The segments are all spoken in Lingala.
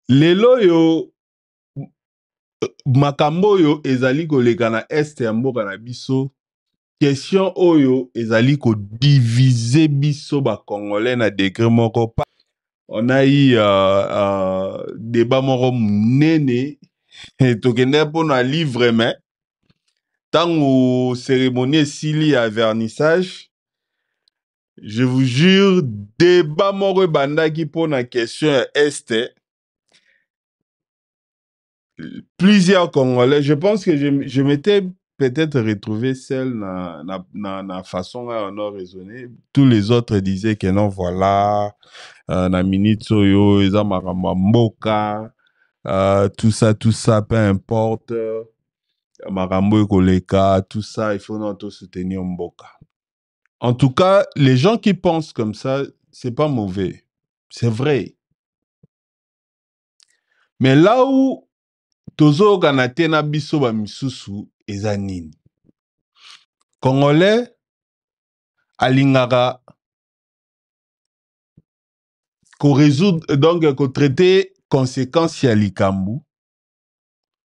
lelo yo makambo oyo ezali koleka na este ya mboka na biso. Question oyo ezali ko diviser biso ba Congolais na degré moko pa. On a eu débat moko munene tokende pona livre mais tango cérémonie esili ya vernissage, je vous jure débat moko bandaki pona question ya este. Plusieurs Congolais, je pense que je m'étais peut-être retrouvé seul na façon à on a raisonné. Tous les autres disaient que non, voilà, na minute soyo, eza makambo mboka, tout ça, peu importe, makambo ekoleka, tout ça, il faut non soutenir mboka. En tout cas, les gens qui pensent comme ça, c'est pas mauvais, c'est vrai. Mais là où tozo kanate na biso ba misusu eza nini? Congolais alingaka ko résoudre donc ko traiter conséquences ya likambu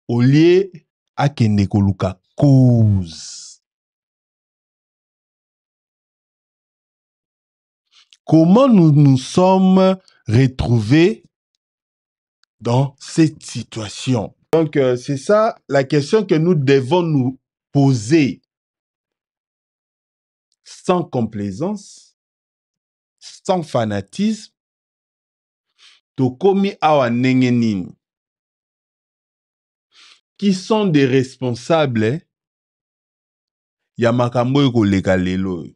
au lieu akende koluka cause. Comment nous nous sommes retrouvés dans cette situation? Donc c'est ça la question que nous devons nous poser sans complaisance, sans fanatisme. Tokomi awa ndenge nini? Qui sont des responsables ya makambo ekoleka lelo?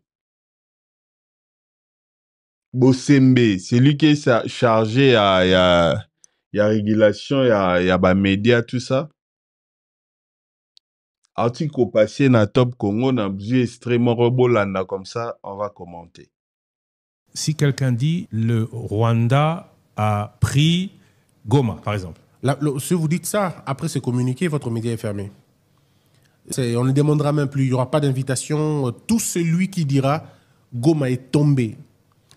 Bosembe, celui qui est chargé ya régulation ya ba médias tout ça. Article passé na Top Congo na bzu extrêmement rebolanda comme ça, on va commenter. Si quelqu'un dit le Rwanda a pris Goma, par exemple. Si vous dites ça, après ce communiqué, votre média est fermé. On ne demandera même plus, il n'y aura pas d'invitation. Tout celui qui dira Goma est tombé,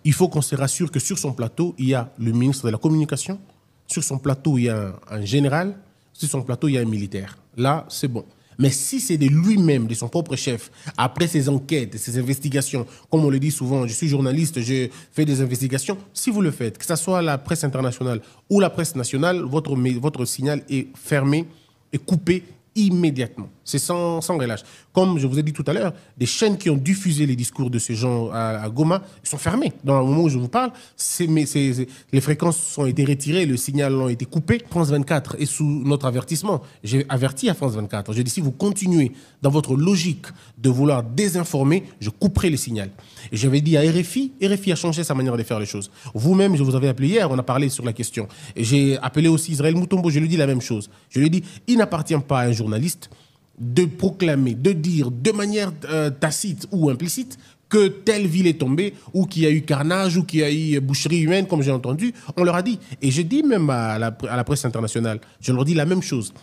il faut qu'on se rassure que sur son plateau, il y a le ministre de la Communication, sur son plateau, il y a un général, sur son plateau, il y a un militaire. Là, c'est bon. Mais si c'est de lui-même, de son propre chef, après ses enquêtes, ses investigations, comme on le dit souvent, je suis journaliste, je fais des investigations, si vous le faites, que ce soit la presse internationale ou la presse nationale, votre signal est fermé et coupé immédiatement. C'est sans relâche. Comme je vous ai dit tout à l'heure, des chaînes qui ont diffusé les discours de ces gens à Goma sont fermées. Dans le moment où je vous parle, les fréquences ont été retirées, le signal a été coupé. France 24 est sous notre avertissement. J'ai averti à France 24. J'ai dit, si vous continuez dans votre logique de vouloir désinformer, je couperai le signal. Et j'avais dit à RFI a changé sa manière de faire les choses. Vous-même, je vous avais appelé hier, on a parlé sur la question. J'ai appelé aussi Israël Moutombo, je lui ai dit la même chose. Je lui ai dit, il n'appartient pas à un journaliste de proclamer, de dire de manière tacite ou implicite que telle ville est tombée, ou qu'il y a eu carnage, ou qu'il y a eu boucherie humaine, comme j'ai entendu. On leur a dit. Et je dis même à la presse internationale, je leur dis la même chose.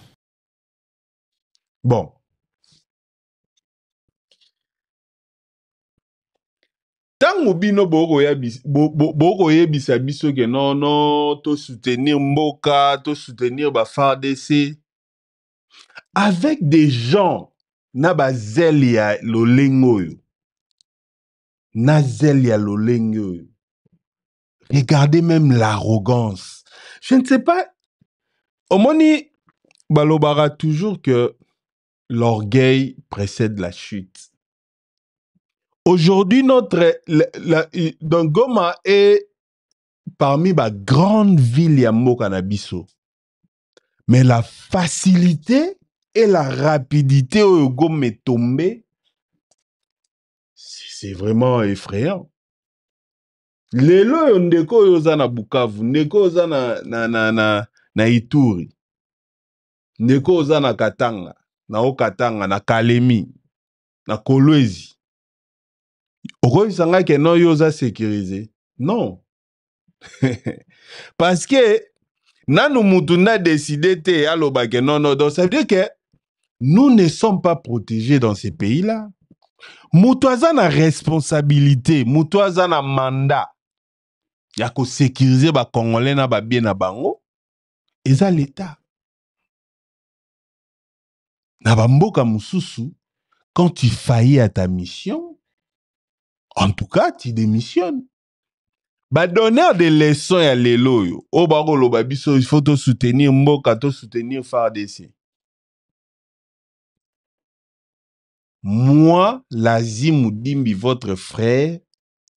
Bon. Tango bino boko yebisa biso ke non, to soutenir Mboka, to soutenir ba FARDC. Avec des gens, na ba zelia lolengo yo. Na zelia lolengo yo. Regardez même l'arrogance. Je ne sais pas. Omoni balobara toujours que l'orgueil précède la chute. Aujourd'hui, donc Goma est parmi les grandes villes ya mboka na biso. Mais la facilité et la rapidité où Goma est tombé, c'est vraiment effrayant. Lelo ndeko yoza na Bukavu, ndeko yoza na Ituri, ndeko yoza na Katanga, na Okatanga, na Kalemi, na Kolwezi. Okoyisanga ke non yoza sécurisé. Non. Parce que nanu mutu na décidé te aloba ke non. Donc ça veut dire que nous ne sommes pas protégés dans ces pays-là. Mutu aza na responsabilité, mutu aza na mandat ya ko sécuriser ba Congolais na ba bien na bango. eza l'État. Na bamboka mususu, quand tu faillis à ta mission, en tout cas, tu démissionnes. Ba donneur de leçons ya lelo yo. O bako loba biso, il faut te soutenir mboka, te soutenir FARDC. Moi, Lazim Moudimbi, votre frère,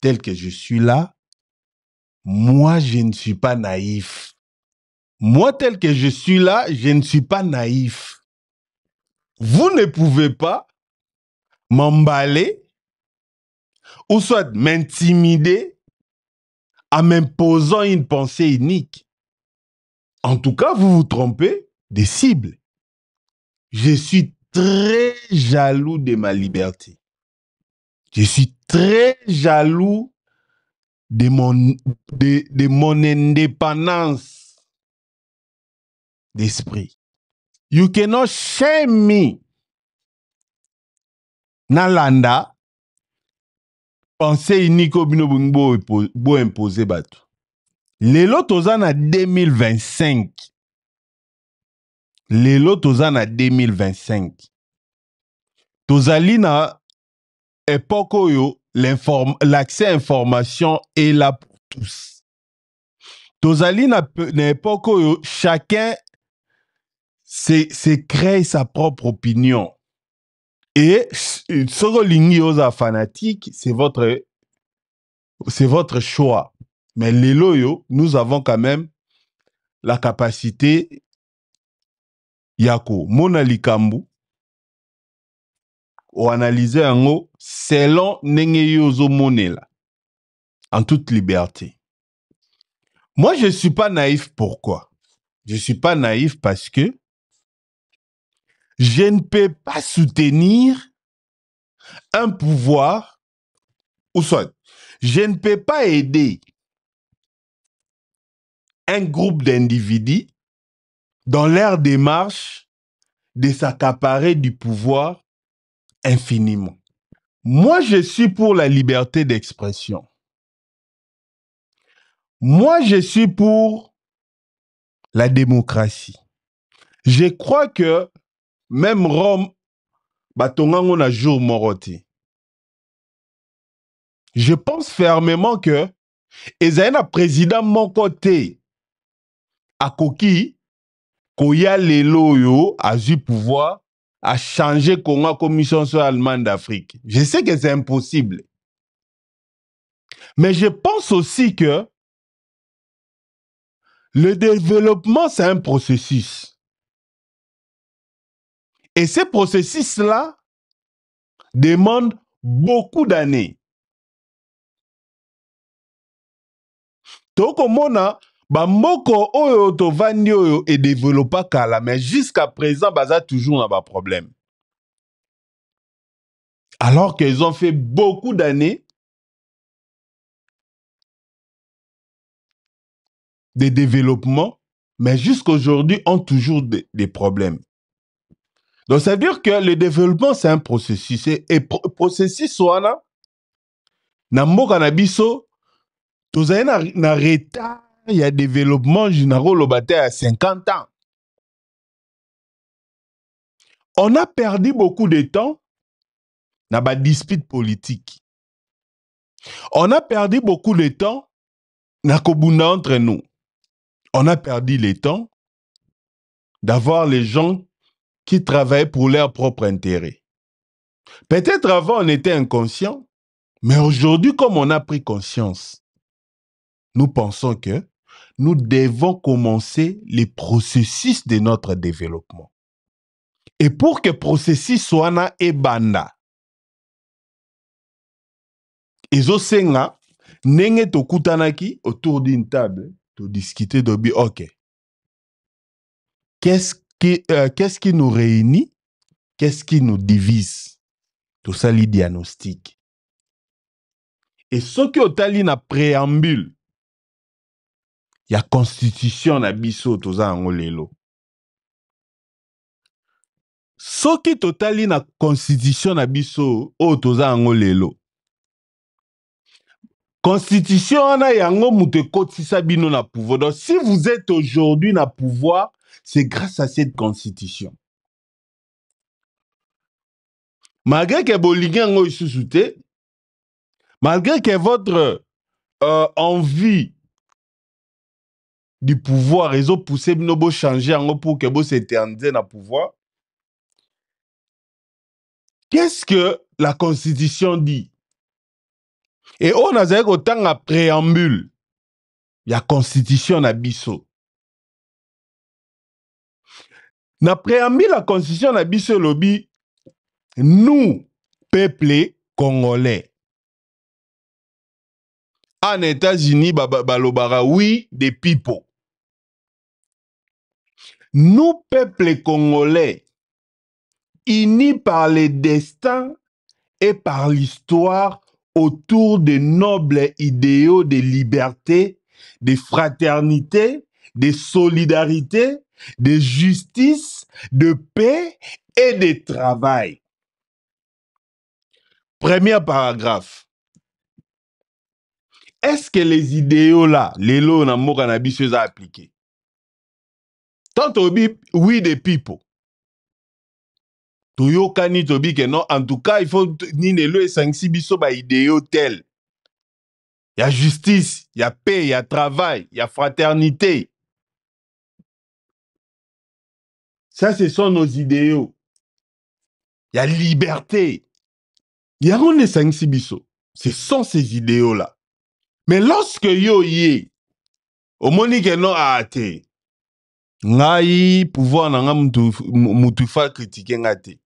tel que je suis là, moi, je ne suis pas naïf. Moi, tel que je suis là, je ne suis pas naïf. Vous ne pouvez pas m'emballer ou soit m'intimider en m'imposant une pensée unique. En tout cas, vous vous trompez des cibles. Je suis très jaloux de ma liberté. Je suis très jaloux de mon indépendance d'esprit. You cannot shame me. Nalanda, pensée unique au bino bo imposer bateau. Lelo tozan à 2025. Lelo tozan à 2025. Tozali na époque oyo l'accès à l'information est là pour tous. Tozali na époque oyo chacun se crée sa propre opinion. Et ce lingi oza fanatique, c'est votre choix. Mais les loyaux, nous avons quand même la capacité yako mona likambu ou analyser en haut selon nenge yozo monela en toute liberté. Moi, je suis pas naïf. Pourquoi? Je suis pas naïf parce que je ne peux pas soutenir un pouvoir ou soit je ne peux pas aider un groupe d'individus dans leur démarche de s'accaparer du pouvoir infiniment. Moi, je suis pour la liberté d'expression. Moi, je suis pour la démocratie. Je crois que même Rome, batongango na jour moroti. Je pense fermement que ezali na président mon côté akoki koya lelo yo a eu pouvoir à changer Congo commission sur allemande d'Afrique. Je sais que c'est impossible. Mais je pense aussi que le développement, c'est un processus. Et ce processus-là demande beaucoup d'années. Toko mona, bamoko oyo tovandi oyo et développa kala, mais jusqu'à présent, baza toujours na ba problème. Alors qu'ils ont fait beaucoup d'années de développement, mais jusqu'aujourd'hui ont toujours des problèmes. Donc ça veut dire que le développement c'est un processus et processus wana na mboka na biso tozali na retard il y a développement général au bataille à 50 ans. On a perdu beaucoup de temps dans la dispute politique. On a perdu beaucoup de temps dans kobunda entre nous. On a perdu le temps d'avoir les gens qui travaillent pour leur propre intérêt. Peut-être avant on était inconscient, mais aujourd'hui comme on a pris conscience, nous pensons que nous devons commencer les processus de notre développement. Et pour que le processus soit na ebanda, ezosenga nenge tokutanaki autour d'une table, to discuter de bi ok. Qu'est-ce qui nous réunit? Qu'est-ce qui nous divise? Tout ça, les diagnostics. Et ce qui est na préambule, il y a constitution na biso toza angolelo. Ce qui est na constitution na biso o toza angolelo. Constitution wana yango mutu ekotisa bino na pouvoir. Donc si vous êtes aujourd'hui na pouvoir, c'est grâce à cette constitution. Malgré que bolingi yango isusu te, malgré que votre envie du pouvoir, ils ont poussé bino bo changer yango pour que bo s'éterniser na pouvoir. Qu'est-ce que la constitution dit? Et on a dit autant la préambule, il y a constitution na biso. Na préambule la constitution na biso lobby, nous, peuple congolais. En États-Unis, balobara, oui, des people. Nous, peuple congolais, unis par les destins et par l'histoire autour de nobles idéaux de liberté, de fraternité, de solidarité, de justice, de paix et de travail. Premier paragraphe. Est-ce que les idéaux là, les lois na moka na biso za appliqués? Tant obi, oui, des people. Toyokani tobi que non, en tout cas, il faut ni le et 5-6 biso ba idéaux tel. Il y a justice, il y a paix, il y a travail, il y a fraternité. Ça, ce sont nos idéaux. Il y a liberté. Il y a un 5-6 biso. Ce sont ces idéaux-là. Mais lorsque yo yé, au monique non a athée, ngai pouvoir nanga mutufa critiquer ngate.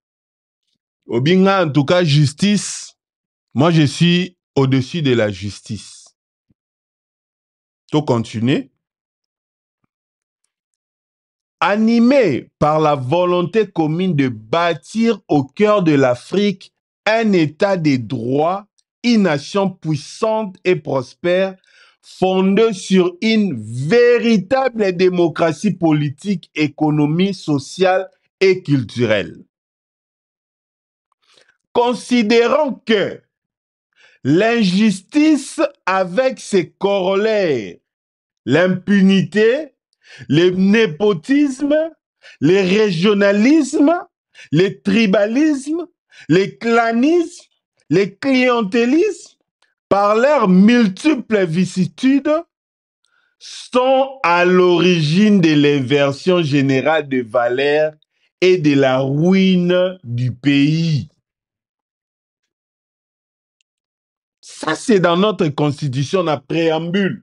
Obinga en tout cas justice, moi je suis au-dessus de la justice. To continuer. Animé par la volonté commune de bâtir au cœur de l'Afrique un état de droit, une nation puissante et prospère, fondée sur une véritable démocratie politique, économique, sociale et culturelle. Considérant que l'injustice avec ses corollaires, l'impunité, le népotisme, le régionalisme, le tribalisme, le clanisme, le clientélisme, par leurs multiples vicissitudes, sont à l'origine de l'inversion générale de valeurs et de la ruine du pays. Ça, c'est dans notre constitution, la préambule.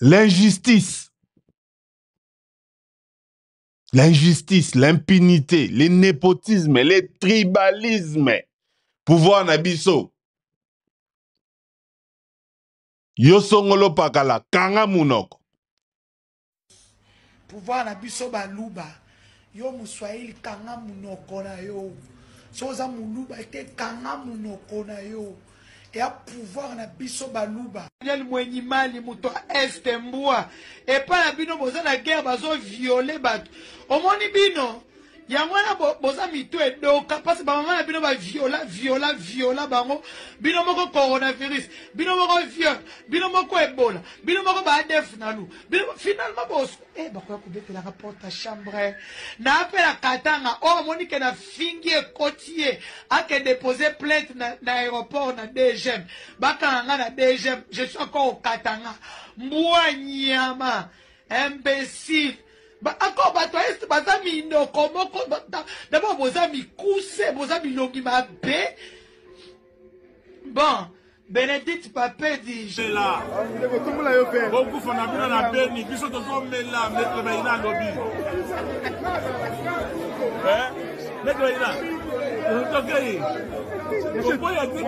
L'injustice, l'impunité, le népotisme, le tribalisme, pouvoir nabiso. Yosongolo pakala, kanga munoko. Pouvoir nabiso baluba, yo muswahili kanga munoko na yo. Soza muluba ete kanga munoko na yo. Et à pouvoir na biso baluba. Daniel Mwenyi Mali muto este mbua. Et pas na bino boza na guerre bazo violer bato. Omoni bino. Yamwana boza mito edoka parce que maman na bino ba viola bango. Bino moko coronavirus. Bino moko viol. Bino moko Ebola. Bino moko ba ADF na lu. Bino finalement boss. Eh bakoya kubete la rapport à chambre. Na appel à Katanga. Oh moni ke na fingi kotier. A ke déposer plainte na aéroport na DGM. Bakanga na DGM. Je suis encore au Katanga. Mbwa nyama. Imbécile. Encore bato est bazami no komoko d'abord bozami kouse bozami longi mabe. Bon Bénédicte Papé dit je là beaucoup font na bino na beni biso to mela mettre baina lobby mettre baina to gay pourquoi il a dit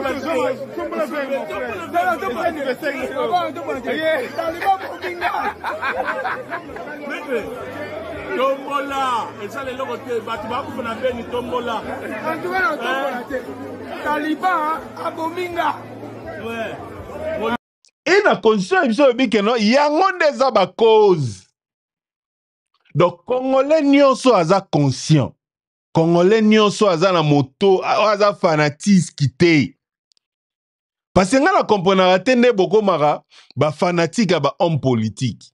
Tombola, et ça les locaux te battent, vous n'avez ni tombola. Taliban, abominga. Ouais. Et la constitution, il y a un cause. Donc, Congolais nyonso aza conscient. Congolais nyonso aza na moto, aza fanatisme qui te. Parce que nga na comprendre tende boko mara ba fanatique ba homme politique.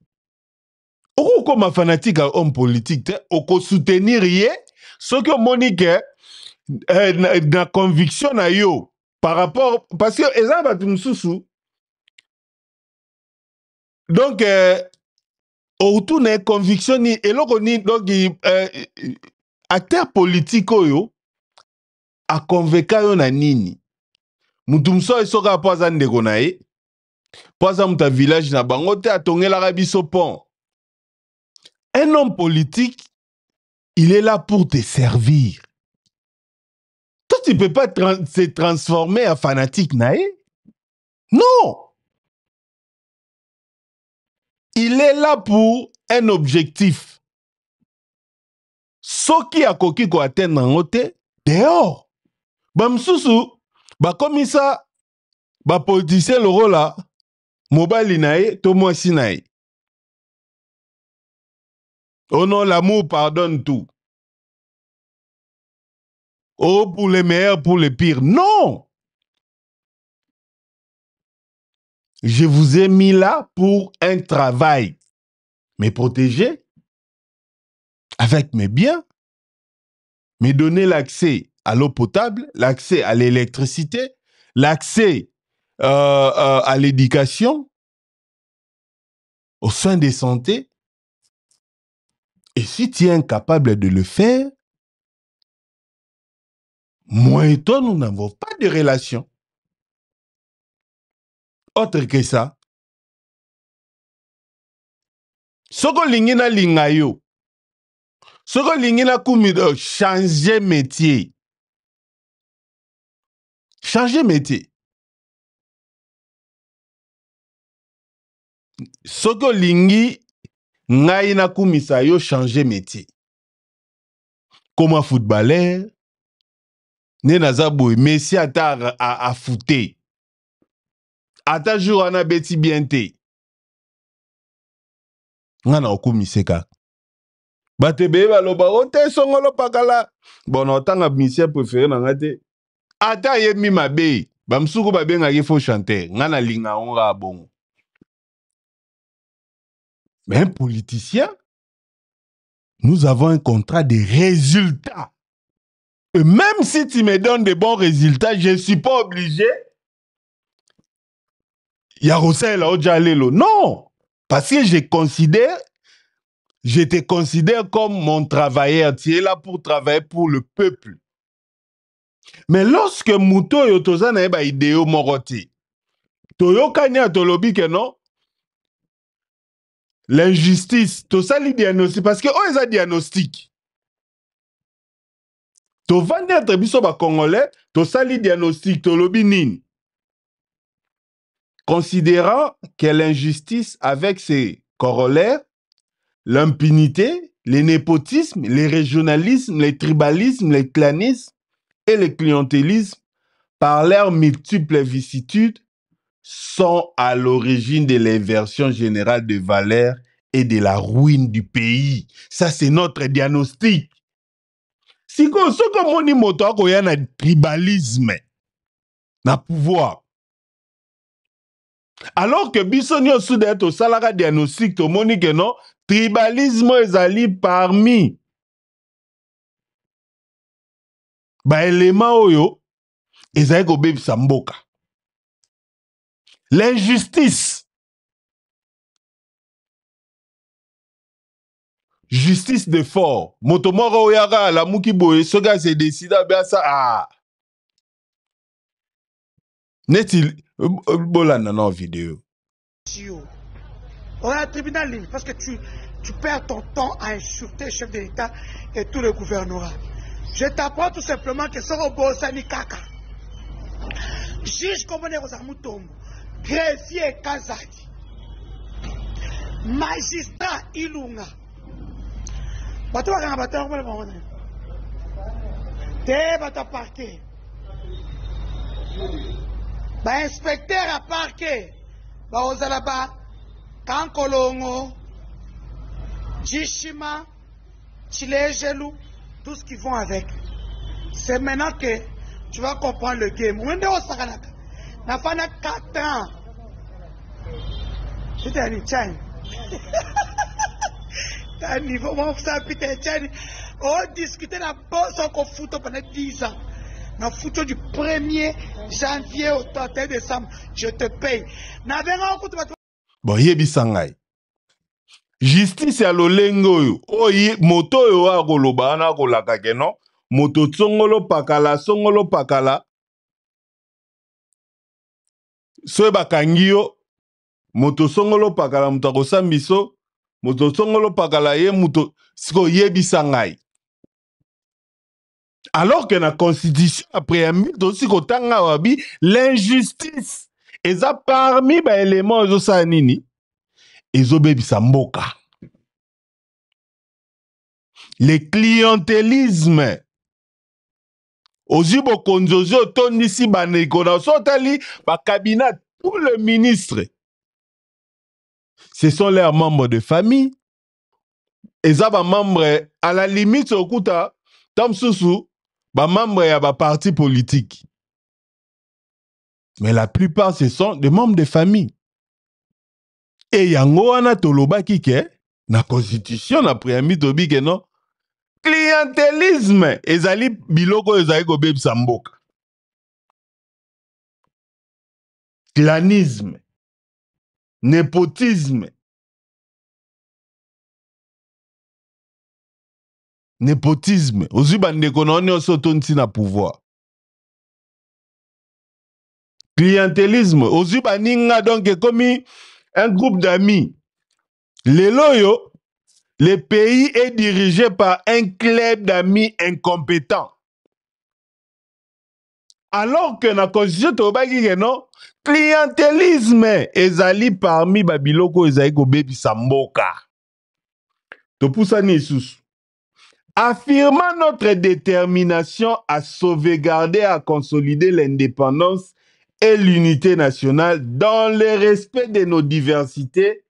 Oko comme fanatique à homme politique, oko soutenir yé ce que Monique na conviction na yo par rapport parce que eza batu mususu. Donc autour na conviction ni eloko ni donc acteur politique yo a convaincre yo na nini. Mutu mso esoka poza ndeko na ye. Poza muta village na bango te atongela biso pont. Un homme politique, il est là pour te servir. Toi, tu ne peux pas se transformer en fanatique, naïe. Non. Il est là pour un objectif. Ce qui a coquille ko atteindre en côté, dehors. Bamsusu, comme ça, politicien le rôle là, mobile naïe, to moi si naïe. Oh non, l'amour pardonne tout. Oh, pour les meilleurs, pour les pires. Non! Je vous ai mis là pour un travail. Me protéger avec mes biens. Me donner l'accès à l'eau potable, l'accès à l'électricité, l'accès à l'éducation, aux soins de santé. Et si tu es incapable de le faire, moi et toi, nous n'avons pas de relation. Autre que ça. Soko lingina lingayo. Soko lingina kumido, changer métier. Changer métier. Soko lingi ngai na kumisa yo changer métier. Comme footballeur, ne nazabou Messi ata a footé. Ata jour ana beti biente. Ngana okumiseka. Batebe baloba ote songolo pakala. Bon otanga musicien préféré na ngate. Ata ye mi mabe. Bamsuku babenga ye faux chanter. Ngana linga onga bongo. Mais un politicien, nous avons un contrat de résultats. Et même si tu me donnes de bons résultats, je ne suis pas obligé. Non. Parce que je te considère comme mon travailleur. Tu es là pour travailler pour le peuple. Mais lorsque Mouto yotoza na eba idéo moroti, toyo kanya tolobi que non, l'injustice, to sali diagnostic, parce que oh, ils diagnostic. To vandi entre biso ba Congolais, to sali diagnostic, to lobi nin. Considérant que l'injustice avec ses corollaires, l'impunité, le népotisme, le régionalisme, le tribalisme, le clanisme et le clientélisme, par leurs multiples vicissitudes, sont à l'origine de l'inversion générale de valeurs et de la ruine du pays. Ça, c'est notre diagnostic. Si on se comme moto ko ya na tribalisme, na pouvoir. Alors que bisonio soudet au salara diagnostic to moni que non, tribalisme ezali parmi ba élément oyo ezali ko bebisa mboka. L'injustice. Justice de fort. Motomoro oyaka la muki boye soga se décida bien ça ah. N'est-il bolana non vidéo. On a un tribunal libre parce que tu perds ton temps à insulter le chef de l'État et tout le gouvernorat. Je t'apprends tout simplement que Soro Bosani Kaka, juge comme Rosamutombo, greffier Kazadi, magistrat Ilunga. Bato wakanga bato wakanga bato te bato parquet. Ba inspecteur à parquet. Ba ozalaba Kankolongo, Jishima, Chilejelu, tout ce qui vont avec. C'est maintenant que tu vas comprendre le game. na fana 4 ans. C'était le tien. T'as un niveau, moi, ça, Peter Tien. On discutait la bosse en foot pendant 10 ans. Na foot du 1er janvier au 31 décembre. Je te paye. Bon, yebi sangai. Justice ya lolengo yo. Oyi, moto yo a koloba na kolaka keno. Moto tsongolo pakala, songolo pakala. So bakangi yo. Moto songolo pakala muta kosambiso. Moto songolo pakala ye muto. Siko yebi sangai. Alors que la constitution après aussi kotanga wabi l'injustice. Et ça parmi les éléments de ça nini. Ezo bebisa mboka. Le clientélisme. Ozibo konzozo tonisi banekona sotali ba cabinet tout le ministre. Ce sont leurs membres de famille. Eza ba membres à la limite okuta tam susu ba membres ya ba parti politique. Mais la plupart ce sont des membres de famille. Et yango wana tolobaki ke na constitution na préambule tobi ke non clientélisme ezali biloko ezali kobebisa mboka. Clanisme, népotisme. Népotisme. Ozu bandeko na nyonso tonti na pouvoir. Clientélisme. Ozu baninga donc comme un groupe d'amis. Leloyo, le pays est dirigé par un club d'amis incompétents. Alors que na constitution tobaki ke non clientélisme ezali parmi babiloko ezali kobebisa mboka. Topusa ni isusu. Affirmant notre détermination à sauvegarder, à consolider l'indépendance et l'unité nationale dans le respect de nos diversités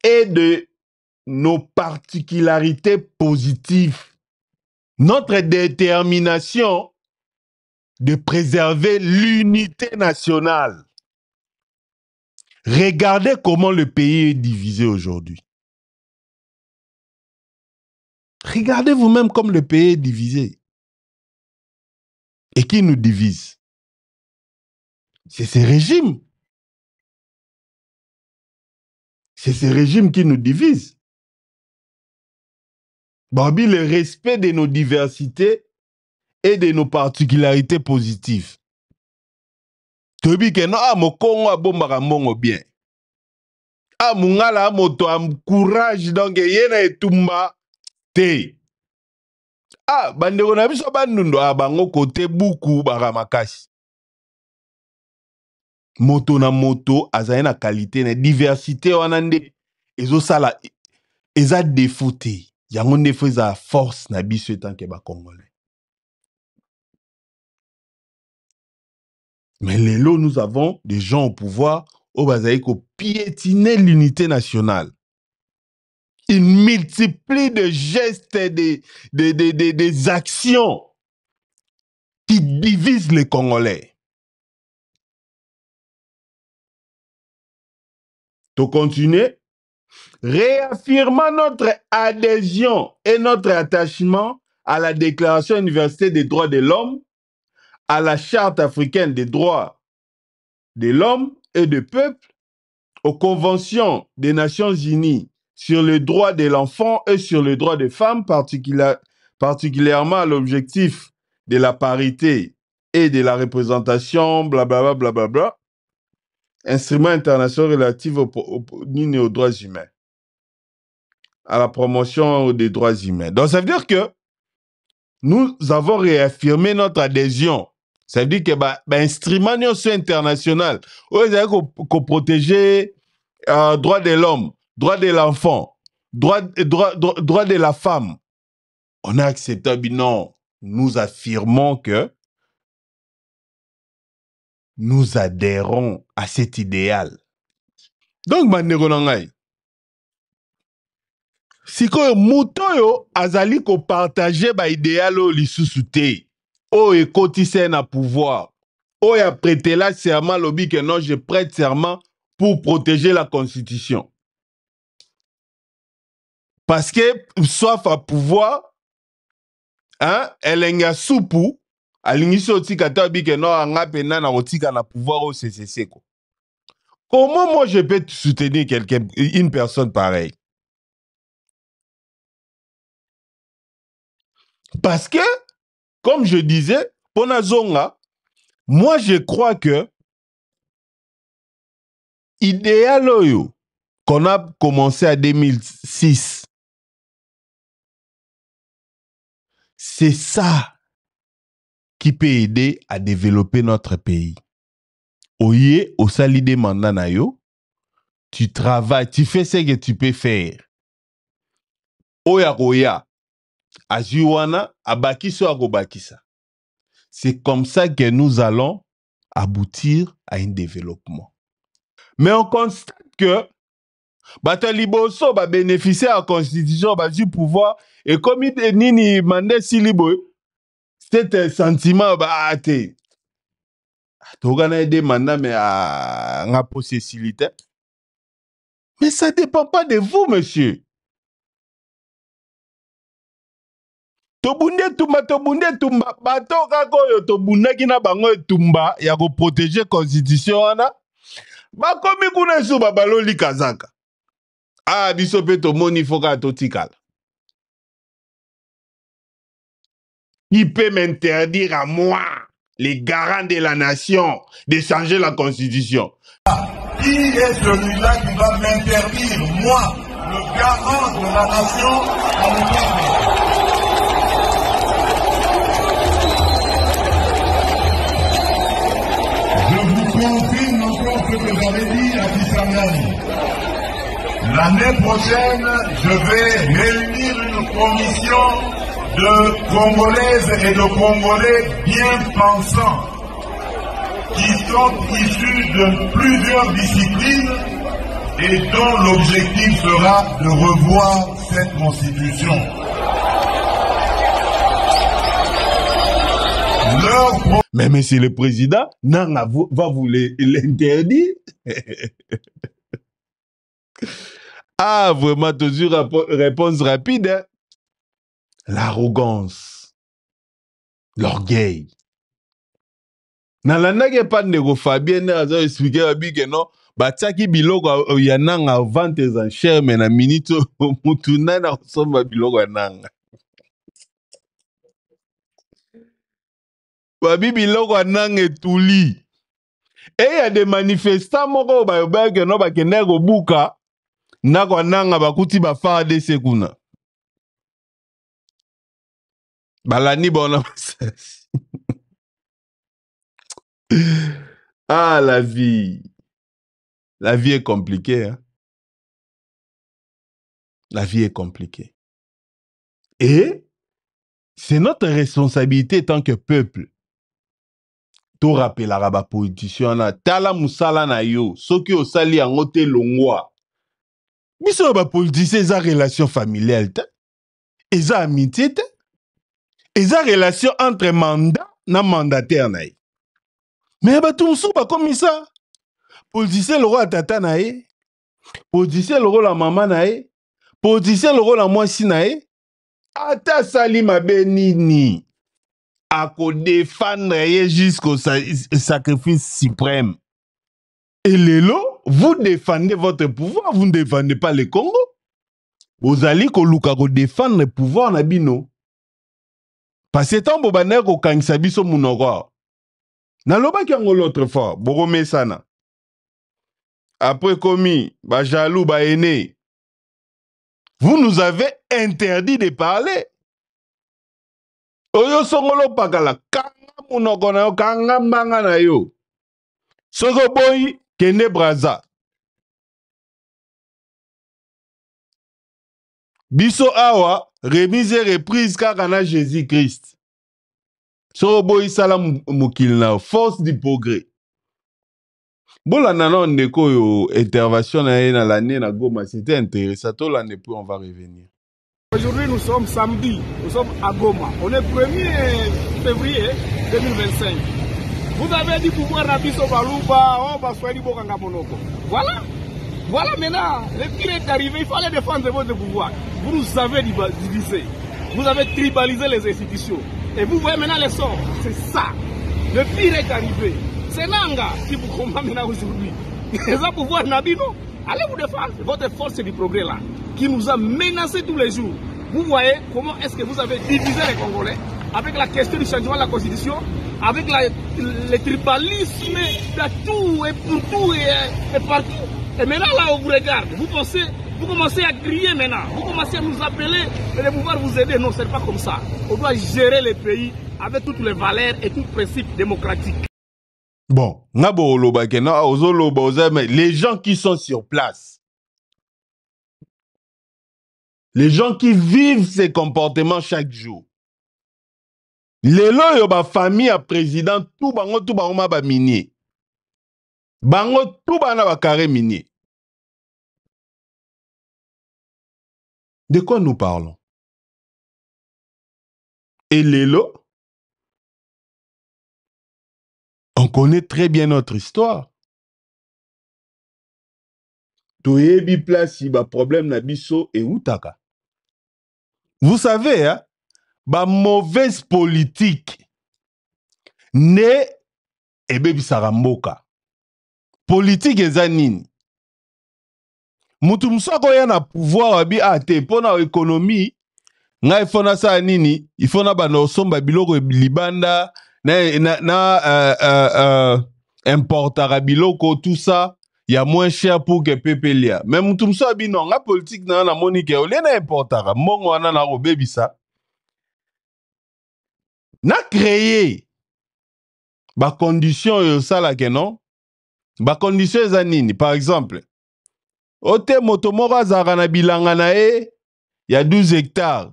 et de nos particularités positives. Notre détermination de préserver l'unité nationale. Regardez comment le pays est divisé aujourd'hui. Regardez vous-même comme le pays est divisé. Et qui nous divise? C'est ces régimes. C'est ces régimes qui nous divisent. Barbie, le respect de nos diversités et de nos particularités positives. Tobi ke no mo kongo abombaka mbongo bien. Mungala moto am courage donc yena etumba te. Bandeko na biso bandundo bango kote buku baka makasi. Moto na moto azali na qualité na diversité wana nde ezosala eza défaut te. Yango nde fo eza force na biso etant ke ba Congolais. Mais lelo nous avons des gens au pouvoir au bazali ko piétiner l'unité nationale. Ils multiplient de gestes et des actions qui divisent les Congolais. Pour continuer, réaffirmant notre adhésion et notre attachement à la Déclaration universelle des droits de l'homme, à la Charte africaine des droits de l'homme et du peuple, aux conventions des Nations unies sur les droits de l'enfant et sur les droits des femmes, particulièrement à l'objectif de la parité et de la représentation, blablabla, blablabla, instruments internationaux relatifs aux droits humains, à la promotion des droits humains. Donc ça veut dire que nous avons réaffirmé notre adhésion. Ça veut dire que instrument international, qu'on protéger droits de l'homme, droits de l'enfant, droits de la femme. On a accepté, non, nous affirmons que nous adhérons à cet idéal. Donc, bandeko nangai, sikoyo mutoyo azali ko partager ba idéal o lisusu te. O ekotise na pouvoir. Oh, a prêté là serment, lobby que non, je prête serment pour protéger la Constitution. Parce que, soif à pouvoir, hein, elle est soupou, à l'initiative otika tabi que non, anga pena na otika na pouvoir au CCC. Comment moi je peux soutenir quelqu'un, une personne pareille? Parce que, comme je disais, pour Nazonga, moi je crois que idéal qu'on a commencé à 2006, c'est ça qui peut aider à développer notre pays. Oye, au sali de mandat na yo, tu travailles, tu fais ce que tu peux faire. Oya, ajuwana, abakiso agobakisa. C'est comme ça que nous allons aboutir à un développement. Mais on constate que Bataliboso va bénéficier à la Constitution, du pouvoir, et comme il nini mandé si libo, c'est sentiment bah athée. Togana des mandats mais à la possessivité. Mais ça ne dépend pas de vous, monsieur. Tobunde tumba, bato kako yo tobunda kina bango tumba ya ko protéger Constitution ana. Ba komi kuna su babaloli kazaka. Ah biso pe to moni foka totikala. Il peut m'interdire à moi, les garants de la nation, de changer la Constitution. Qui est celui-là qui va m'interdire, moi, le garant de la nation, à me faire? Je vous confirme encore ce que j'avais dit à Kisangani. L'année prochaine, je vais réunir une commission de Congolaises et de Congolais bien pensants qui sont issus de plusieurs disciplines et dont l'objectif sera de revoir cette constitution. Mais monsieur le président, Nanga va vous l'interdire. Ah, vraiment, toujours réponse rapide. Hein? L'arrogance, l'orgueil. Na landage pas de négofabien, a expliqué à bi que non, bataki biloko yananga vente des enchères, mais na minute mutuna na somba biloko yananga. Babi biloko yananga etuli. Et il y a des manifestants moko ba que non ba kende ko buka na ko nanga bakuti ba fa de sekuna. Balani bona. Ah, la vie. La vie est compliquée. Hein? La vie est compliquée. Et c'est notre responsabilité tant que peuple. To rappel la raba politicien na tala musala na yo. Soki osali angote longwa. Biso ba politicien eza relation familiale te. Eza amitié te. Eza relation entre mandat na mandataire na ye. Mais bato musu ba comme ça. Politicien le roi tata na ye. Politicien le roi la maman na ye. Politicien le roi la mwasi na ye. Ata sali mabe nini. A ko défendre jusqu'au sacrifice suprême. Et lelo, vous défendez votre pouvoir, vous ne défendez pas le Congo. Vous allez ko défendre le pouvoir na bino. Parce que tant bobaner ko kangisa biso munoko. Na loba ki ango l'autre fois, borome sana. Après commis, ba jaloux, ba aîné. Vous nous avez interdit de parler. Oyo songolo pakala, kanga munoko na yo, kanga mbanga na yo. Soko boy, kende braza. Biso awa, remise et reprise kaka na Jésus-Christ. Soko boy sala mukil na force du progrès. Bola nana ndeko yo intervention na l'année na Goma, c'était intéressant. Tout l'année puis on va revenir. Aujourd'hui, nous sommes samedi, nous sommes à Goma. On est 1er février 2025. Vous avez dit pouvoir Nabiso Balouba, on va soigner Bokanga Monoko. Voilà. Voilà maintenant, le pire est arrivé, il fallait défendre votre pouvoir. Vous nous avez divisé. Vous avez tribalisé les institutions. Et vous voyez maintenant les sorts. C'est ça. Le pire est arrivé. C'est Nanga qui vous combat maintenant aujourd'hui. Les pouvoirs Nabino, allez vous défendre. Votre force du progrès là, qui nous a menacés tous les jours. Vous voyez comment est-ce que vous avez divisé les Congolais avec la question du changement de la Constitution, avec le tribalisme de tout et pour tout et partout. Et maintenant là on vous regarde, vous commencez à crier maintenant, vous commencez à nous appeler et de pouvoir vous aider. Non, c'est pas comme ça. On doit gérer le pays avec toutes les valeurs et tous les principes démocratiques. Bon, les gens qui sont sur place, les gens qui vivent ces comportements chaque jour, les lois yo ba famille à président tout bango ma ba minier, bango tout bana ba carré minier. De quoi nous parlons? Et les lois, on connaît très bien notre histoire. Toyebi place si ba problème na biso et outaka. Vous savez, hein, ba mauvaise politique ne ebebi saramboka. Politique eza nini? Mutu msako ya na pouvoir abi ate pona économie nga ifona sa nini ifona bana osomba biloko libanda importara biloko tout ça ya moins cher pour que pepelia. Mais mutu msako abi non nga politique na monique ole na importara mbongo wana na robebisa na créer ba condition yo sala ke non ba condition za nini par exemple ote motomoko azaka na bilanga na e ya 12 hectares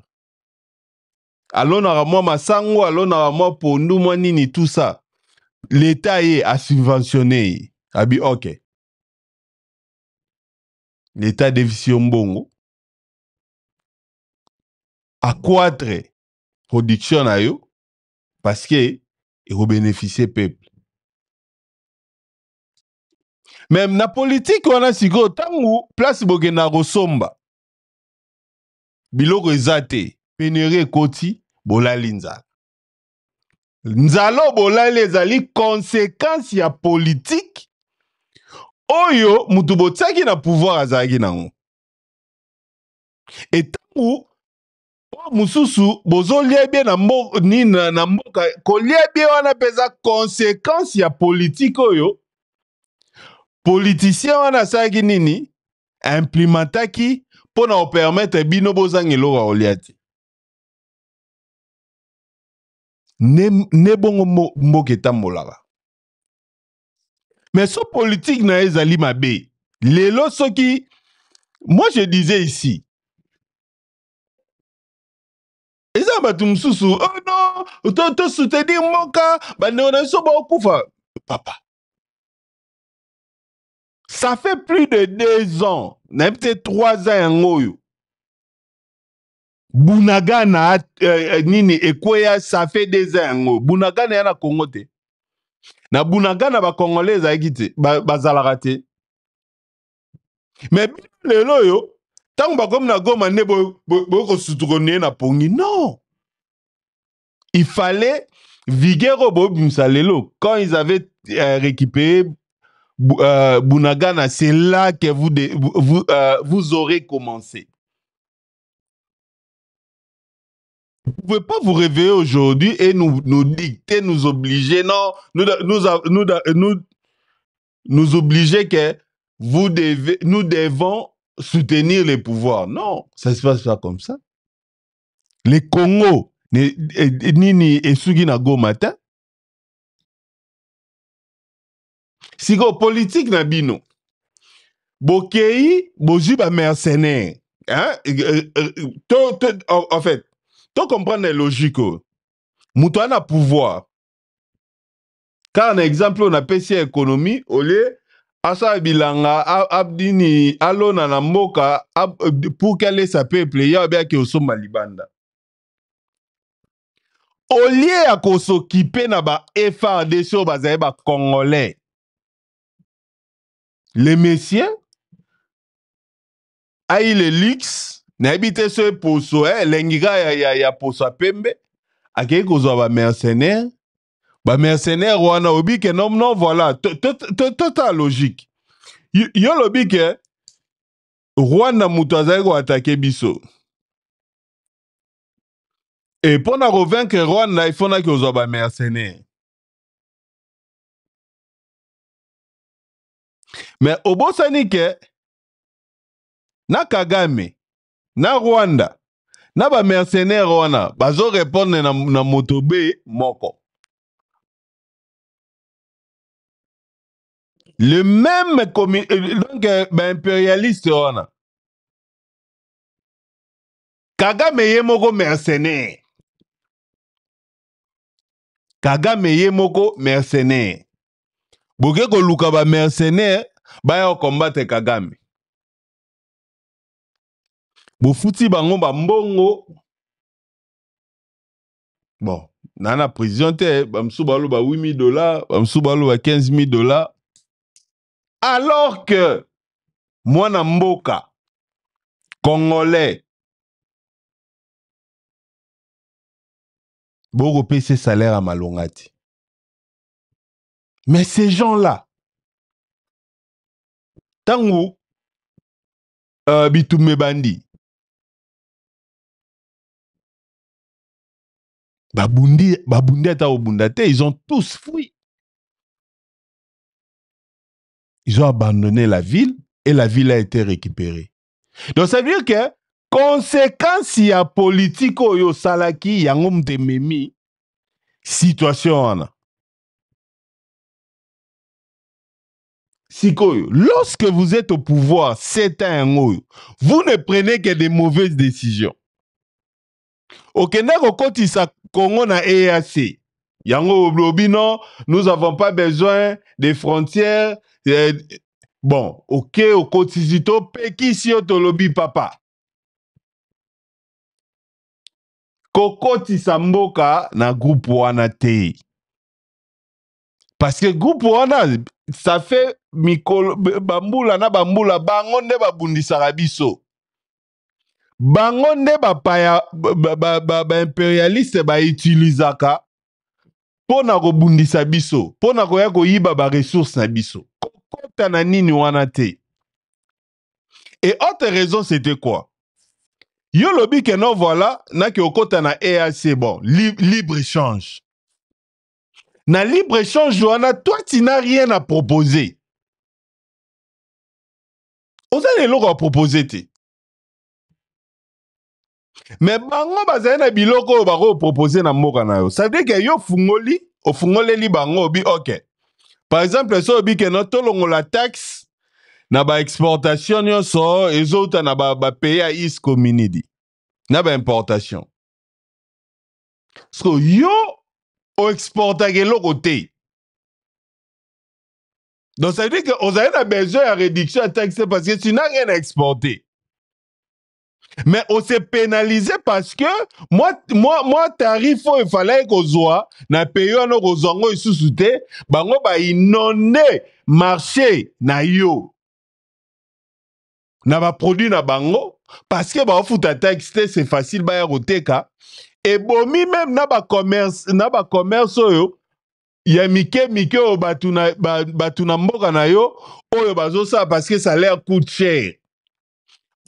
alona mwa masango alona mwa pondu mwa nini tout ça l'état ye a subventionné abi ok l'état déficit mbongo accroître production na yo parce que il va bénéficier peuple. Même na politique wana siko tangu place bogena rosomba biloko ezate pénurie koti bolali nzala. Nzalo bolali ezali conséquence ya politique oyo mutu botsaki na pouvoir azalaki nango. Et tangu mususu bozolia bien na mboka kolia bien wana peza conséquence ya politique oyo politicien wana asalaki nini implémentaki pona permettre bino bozangelo wa oliati ne bongo mboka etambolaka. Mais so politique na ezali mabe lelo soki moi je disais ici eza batu msusu oh non to soutenir mboka bande ona so ba okufa papa. Ça fait plus de 2 ans, peut-être 3 ans yangoyo. Bunagana nini ekweya ça fait 2 ans yango. Bunagana yana Congo te. Na Bunagana ba Congolais ezaki bazalaka te. Mais lelo yo tango ba comme na Goma ne ko sutukone na pongi non. Il fallait Vigero bobimsa lelo quand ils avaient récupéré Bunagana, c'est là que vous aurez commencé. Vous ne pouvez pas vous réveiller aujourd'hui et nous dicter, nous obliger, non, nous obliger que nous devons soutenir les pouvoirs. Non, ça ne se passe pas comme ça. Les Congo, nini esugi na go matin. Si go politique na bino, bokei, bozu ba mercenaire. Hein? En fait, tu comprends la logique. Moutou na pouvoir. Car un exemple, on a PC économie, au lieu, asa bilanga, abdini, alona na mboka, pour qu'elle ait sa peuple, ya bien que au somma libanda. au lieu à s'occuper na ba FARDC au bazali ba Congolais, les messieurs aïe le luxe n'habite ce poso lengiga ya poso pembe akei kozwa ba mercenaires wana obi que non voilà total logique yo lobi que Rwanda mutu azali ko attaquer biso et pour na convaincre Rwanda il faut na kozwa ba mercenaires. Mais obosani ke na Kagame na Rwanda na ba mercenaires wana bazo répondre na motobe moko. Le même donc impérialiste wana Kagame ye moko mercenaire. Kagame ye moko mercenaire. Boke ko luka ba mercenaire ba yo combattre Kagame. Bofuti bango ba mbongo. Bon, nana prison te bamsu balo ba $8,000, bamsu balo ba $15,000. Alors que mwana mboka congolais boko pese salaire à malongati. Mais ces gens-là, tangu bitume bandi babundi ata obunda te, ils ont tous fui. Ils ont abandonné la ville et la ville a été récupérée. Donc ça veut dire que conséquence ya politique oyo salaki yango mtememi situation wana. Sikoyo, lorsque vous êtes au pouvoir, c'est un oyo, vous ne prenez que des mauvaises décisions. Okenda kokotisa Congo na EAC. Yango Oblobino, nous n'avons pas besoin des frontières. Bon, ok, okotizito pekisi otolobi papa. Kokotisa mboka na groupe wana te. Parce que groupe wana, ça fait mikolo bambula na bambula bango nde babundisaka biso. Bango nde bapaya impérialiste ba utilisaka pona kobundisa biso, pona koya koyiba ba ressources na biso. Kokota na nini wana te. Et autre raison c'était quoi? Yo lobi que non voilà, na ki okota na EAC bon, libre échange. Na libre échange wana, toi tu n'as rien à proposer. Oza leloko à proposer te. Mais bango bazali na biloko oyo bako proposer na mboka na yo. Ça veut dire que yo ofungoleli bango obi ok. Par exemple, so obi que no tolongo la taxe na ba exportation nyonso ezouta na ba pays à East Community. Na ba importation. So yo o exporta keloko te. Donc ça veut dire que vous avez besoin de réduction de taxe parce que tu n'as rien à exporter. Mais on s'est pénalisé parce que moi tarif il fallait qu'on soit na pays on kozongo isusute bango ba inonder marché na yo na ba produit na bango parce que ba futa taxe c'est facile ba ya koteka et bomi même na ba commerce yo ya mike o batuna mboka na yo oyo bazo ça parce que ça leur coûte cher.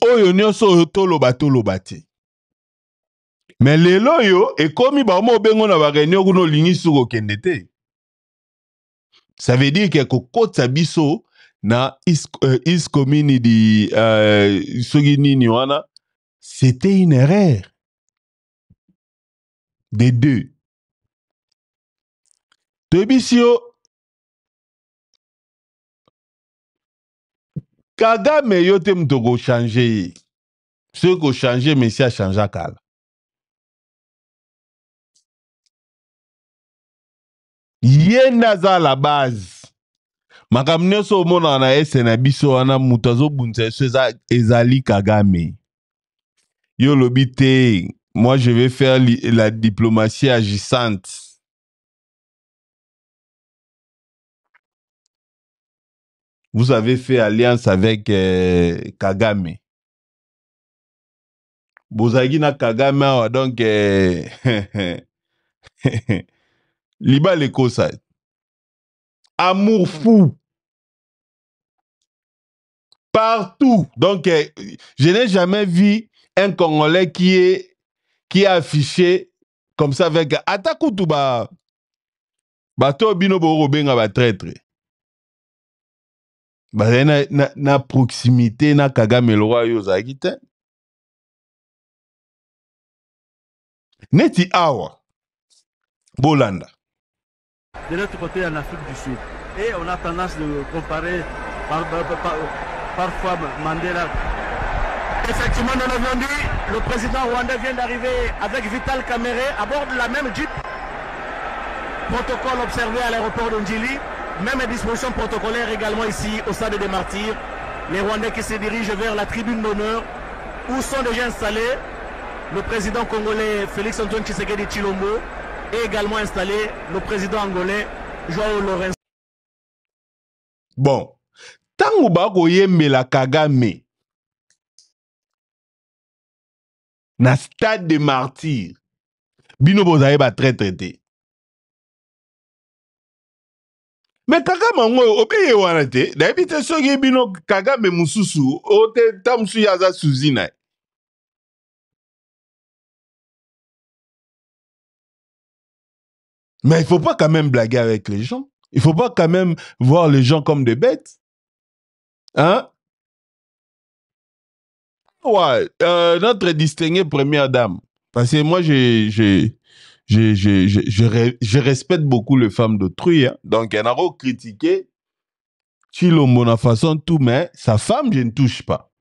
Oyo nyonso toloba te. Mais lelo yo ekomi ba mo bengo na ba réunion kuno lingi suko kende te. Ça veut dire que kokota biso na East Community sogi nini wana, c'était une erreur. Des deux. Tebisio Kagame yo te mto ko changer. Ce ko changer mais ça change kala. Yenaza la base. Makamne so mona na ese na biso wana mutazo bunze so ezali Kagame. Yo lobi te Moi, je vais faire la diplomatie agissante. Vous avez fait alliance avec Kagame. Bozagi na Kagame, donc Liba Lekosa. Amour fou. Partout. Donc, je n'ai jamais vu un Congolais qui est affiché comme ça avec Atakutuba. Bato bino boro benga ba traître. Ba na proximité na Kagame le roi yo zagite. Neti awa. Bolanda. De l'autre côté en Afrique du Sud. Et on a tendance de comparer parfois Mandela. Effectivement, nous l'avons dit, le président rwandais vient d'arriver avec Vital Kamerhe à bord de la même Jeep. Protocole observé à l'aéroport de Njili. Même disposition protocolaire également ici au stade des Martyrs. Les Rwandais qui se dirigent vers la tribune d'honneur où sont déjà installés le président congolais Félix Antoine Tshisekedi Tshilombo et également installé le président angolais Joao Lourenço. Bon, tango bako yembela Kagame na stade des Martyrs, bino bozaye ba traître te. Mais Kagame ngo obeye wana te, d'habitude soki bino Kagame mususu o te tamsu yaza suzina. Mais il ne faut pas quand même blaguer avec les gens. Il ne faut pas quand même voir les gens comme des bêtes. Hein? Ouais, notre distinguée première dame. Parce que moi, je respecte beaucoup les femmes d'autrui. Hein? Donc, elle n'a pas critiqué Tshilombo na façon tout, mais sa femme, je ne touche pas.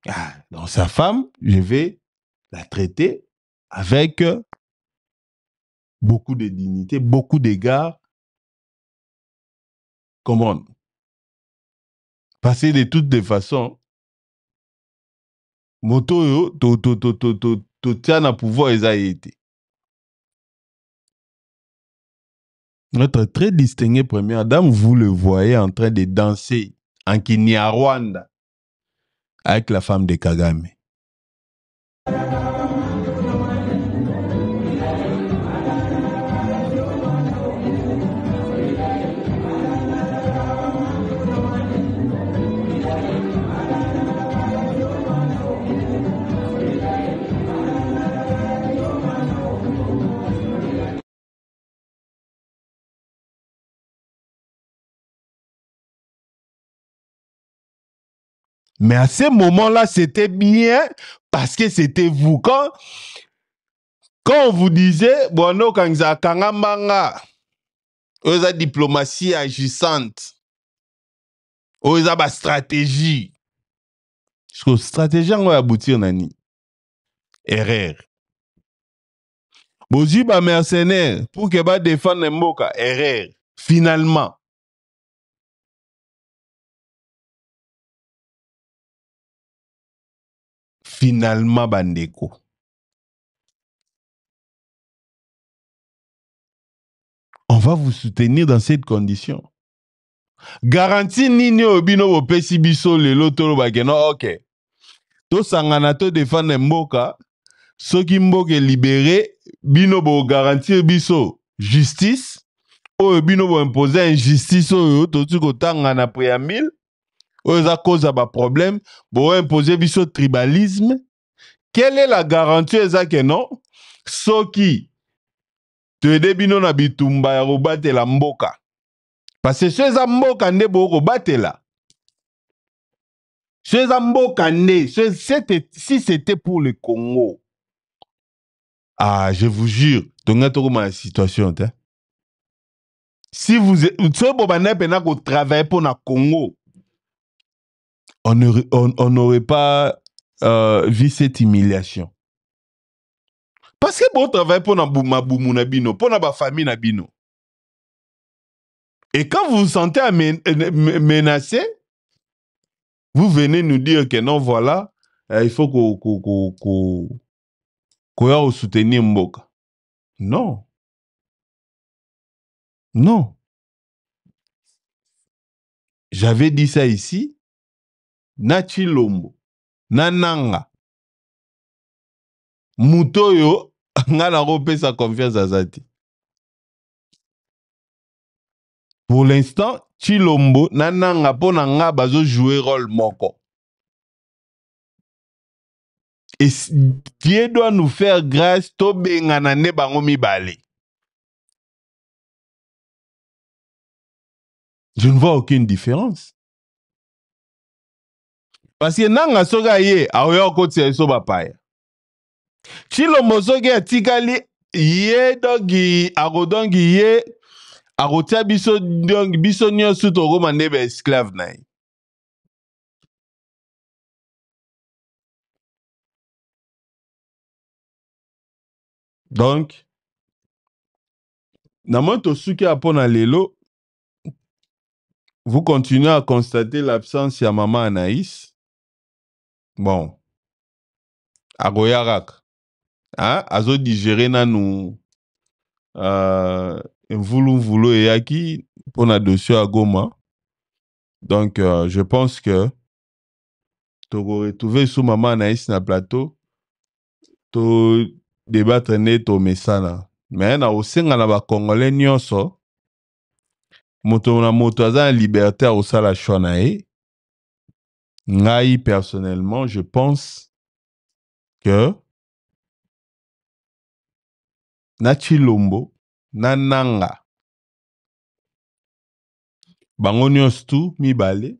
Ah, donc, sa femme, je vais la traiter avec beaucoup de dignité, beaucoup d'égards. Comment? Passer de toutes les façons. Moto yo, to tient à pouvoir été. Notre très distinguée première dame, vous le voyez en train de danser en Kinyarwanda avec la femme de Kagame. Mais à ce moment-là, c'était bien parce que c'était vous. Quand on vous disait, bon, quand vous avez kangambanga, vous avez diplomatie agissante, vous avez stratégie. Parce que stratégie, on va aboutir nani. Erreur. Vous avez mercenaire pour que vous défendre Mboka. Erreur. Finalement. Finalement, bandeko. On va vous soutenir dans cette condition. Garantie nini obino bo pesi biso le lotoro bageno ok. To sangana to défendre Mboka, soki Mboka libéré, bino bo garantir biso justice, o bino bo imposer injustice o to tuko tangana préambile. Oza cause ba problème, bo imposer biso tribalisme. Quelle est la garantie que non? Soki te debino na bitumba ya robate la mboka. Parce que ceux à mboka ne bo robate la. Ceux à mboka ne, si c'était pour le Congo. Ah, je vous jure, donc la situation hein. Si vous travaillez pour le Congo, on n'aurait pas vu cette humiliation. Parce que bon travail pour na bino, pour na famille na bino. Et quand vous vous sentez menacé, vous venez nous dire que non, voilà, il faut qu'on soutenir Mboka. Non. Non. J'avais dit ça ici. Na Chilombo, na Nanga, Mutoyo, nga na repé sa confiance à Zati. Pour l'instant, Chilombo, na Nanga, po na nga bazo jouer rôle moko. Et Dieu doit nous faire grâce, to bengana ne bango mibale. Je ne vois aucune différence. Parce que Nanga soga ye, aoya okoti eso bapaya. Chilombo soga tikali ye dogi agodongi ye agotia biso nyonso tokoma nde ba esclave na ye. Donc, Namoto Suki apona lelo, vous continuez à constater l'absence de maman Anaïs. Bon, agoyarak. Hein? Azo digéré na nous voulou et yaki pour na dossier à Goma. Donc, je pense que tu retrouver sous maman Anaïs na plateau, tu débattre net au messana. Mais na osenga na ba Congolais nyonso, moto na moto aza libertaire au sala chonae. Ngai, personnellement, je pense que na Chilombo, na Nanga, bango nyonso tu mibale,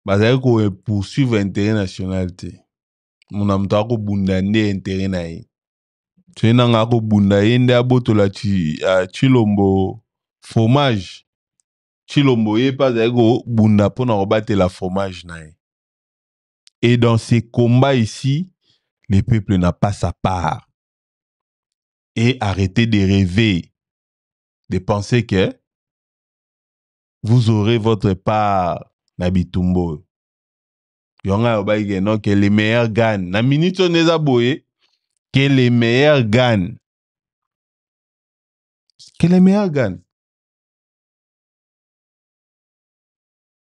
bazali ko poursuivre intérêt national te. Muna mutu ako bunda nde intérêt na ye. Tue nanga ako bunda ye nde abotola Chilombo fromage. Chilombo ye pas azali ko bunda pona kobatela fromage na ye. Et dans ces combats ici, le peuple n'a pas sa part. Et arrêtez de rêver, de penser que vous aurez votre part na bitumbo. Yonga obaïge non que les meilleurs gagnent. Na minute on est aboye que les meilleurs gagnent. Que les meilleurs gagnent.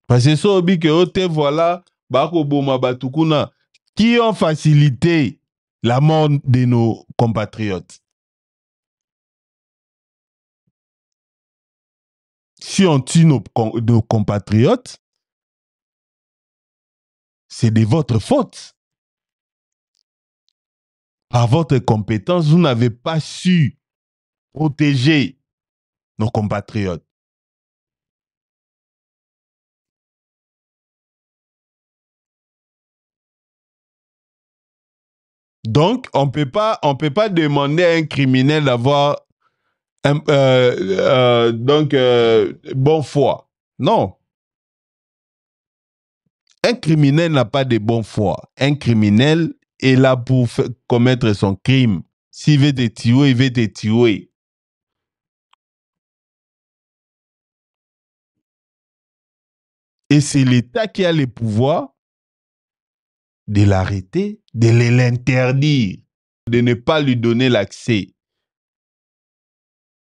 Parce que ça obi que ote voilà bako boma batukuna qui ont facilité la mort de nos compatriotes. Si on tue nos compatriotes, c'est de votre faute. Par votre compétence, vous n'avez pas su protéger nos compatriotes. Donc, on peut pas demander à un criminel d'avoir bonne foi. Non. Un criminel n'a pas de bonne foi. Un criminel est là pour commettre son crime. S'il veut te tuer, il veut te tuer. Et c'est l'État qui a le pouvoir de l'arrêter, de l'interdire, de ne pas lui donner l'accès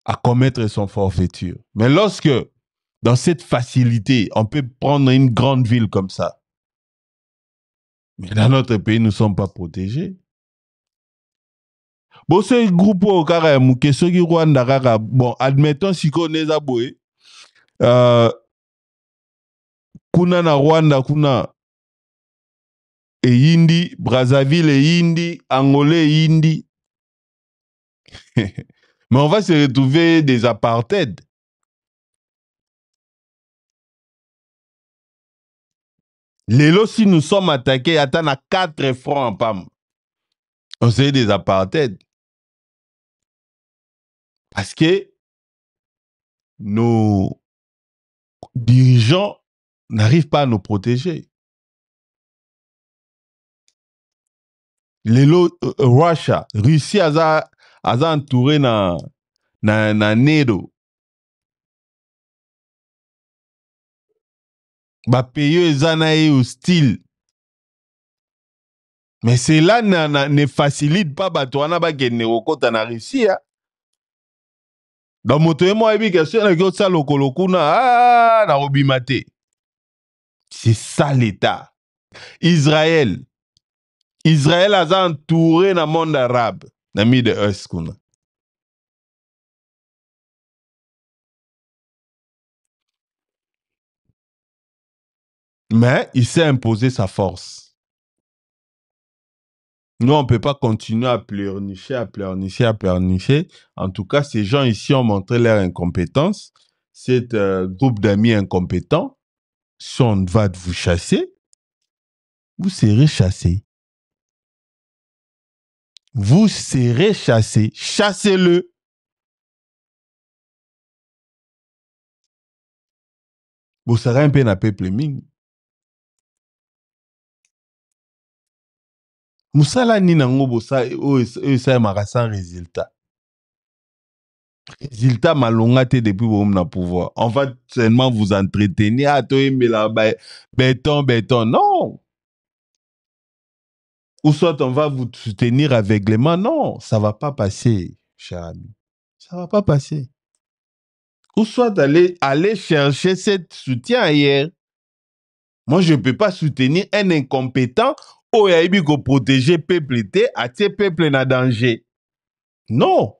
à commettre son forfaiture. Mais lorsque, dans cette facilité, on peut prendre une grande ville comme ça, mais dans notre pays, nous ne sommes pas protégés. Bon, ce groupe au Karayamuke, ce qui Rwanda Kara, bon, admettons si on est aboué, kuna na Rwanda, kuna et Indi, Brazzaville et Indi, Angolais et Indi. Mais on va se retrouver des apartheids. Lélo, si nous sommes attaqués, attends à 4 fronts en PAM. On serait des apartheids. Parce que nos dirigeants n'arrivent pas à nous protéger. Russie a entouré na NATO. Ba pays ezana hostile Mais cela ne facilite pas Batouana Bagenérokota na Russie. Dans moto moi ebi question na ko sa lokolokuna na obimate. C'est ça l'état. Israël a entouré le monde arabe dans le Middle East. Mais il s'est imposé sa force. Nous, on ne peut pas continuer à pleurnicher. En tout cas, ces gens ici ont montré leur incompétence. C'est un groupe d'amis incompétents. Si on va vous chasser, vous serez chassé. Vous serez chassé. Chassez-le. Vous serez un peu na peuple ming. Moussala ni nango bosa ça marasa résultat. Résultat malongate depuis vous na pouvoir. On va seulement vous entretenir à toi mais là béton. Non. Ou soit on va vous soutenir aveuglément. Non, ça va pas passer, cher ami. Ça va pas passer. Ou soit aller chercher cet soutien ailleurs. Moi, je ne peux pas soutenir un incompétent ou pour protéger peuple à tes peuples en danger. Non.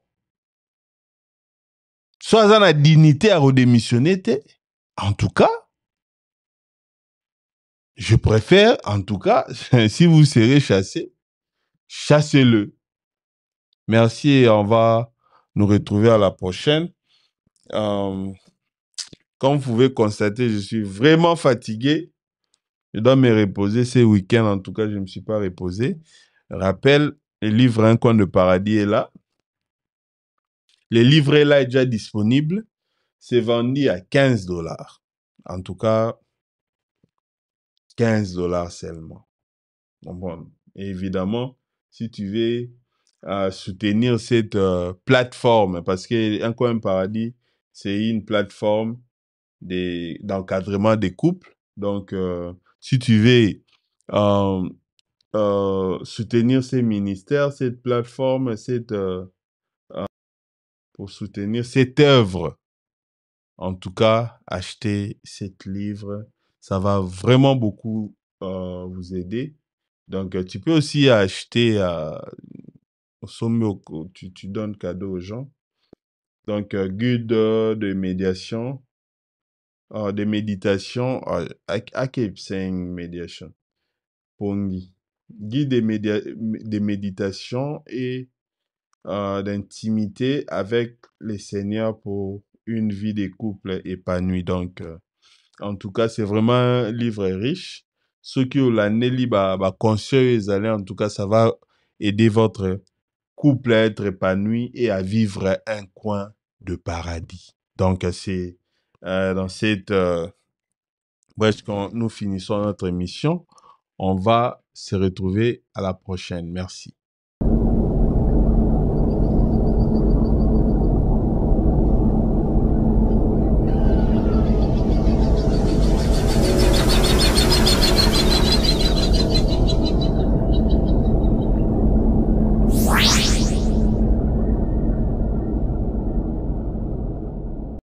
Soit dans la dignité à redémissionner. En tout cas, je préfère, en tout cas, si vous serez chassé, chassez-le. Merci et on va nous retrouver à la prochaine. Comme vous pouvez constater, je suis vraiment fatigué. Je dois me reposer ce week-end. En tout cas, je ne me suis pas reposé. Rappel, le livre Un coin de paradis est là. Le livret là est déjà disponible. C'est vendu à 15 $. En tout cas, 15 $ seulement. Bon, évidemment, si tu veux soutenir cette plateforme, parce que Un coin de paradis, c'est une plateforme d'encadrement des couples. Donc, si tu veux soutenir ces ministères, cette plateforme, pour soutenir cette œuvre, en tout cas, achetez cet livre. Ça va vraiment beaucoup vous aider. Donc, tu peux aussi acheter, tu donnes cadeau aux gens. Donc, guide de médiation, de méditation, médiation. Pongi. Guide de méditation et d'intimité avec les seigneurs pour une vie de couple épanouie. Donc, en tout cas, c'est vraiment un livre riche. Ceux qui ont l'année libre, conseil, en tout cas, ça va aider votre couple à être épanoui et à vivre un coin de paradis. Donc, c'est dans cette... bref, quand nous finissons notre émission, on va se retrouver à la prochaine. Merci.